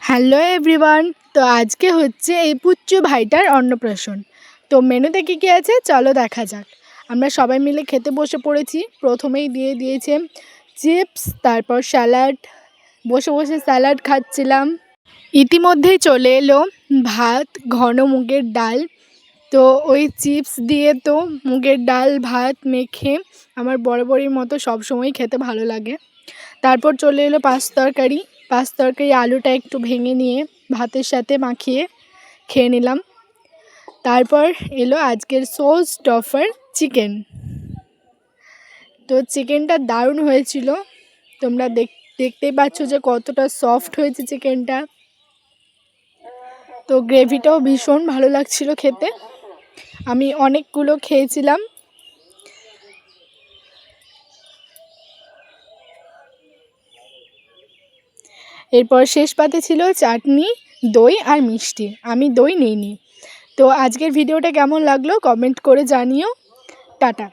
Hello everyone. তো আজকে হচ্ছে এই পুচ্চু ভাইটার অন্নপ্রাশন। তো মেনুতে কী কী আছে চলো দেখা যাক। আমরা সবাই মিলে খেতে বসে পড়েছি। প্রথমেই দিয়েছে চিপস, তারপর স্যালাড। বসে বসে স্যালাড খাচ্ছিলাম। ইতিমধ্যেই চলে এলো ভাত, ঘন মুগের ডাল। তো ওই চিপস দিয়ে তো মুগের ডাল ভাত মেখে আমার বরাবরের মতো সবসময় খেতে ভালো লাগে। তারপর চলে এলো পাঁচ তরকারি। আলুটা একটু ভেঙে নিয়ে ভাতের সাথে মাখিয়ে খেয়ে নিলাম। তারপর এলো আজকের সোল স্টাফার চিকেন। তো চিকেনটা দারুণ হয়েছিল। তোমরা দেখতেই পাচ্ছ যে কতটা সফট হয়েছে চিকেনটা। তো গ্রেভিটাও ভীষণ ভালো লাগছিল খেতে। আমি অনেকগুলো খেয়েছিলাম। এরপর শেষ পাতে ছিল চাটনি, দই আর মিষ্টি। আমি দই নিইনি। তো আজকের ভিডিওটা কেমন লাগলো কমেন্ট করে জানিও। টাটা।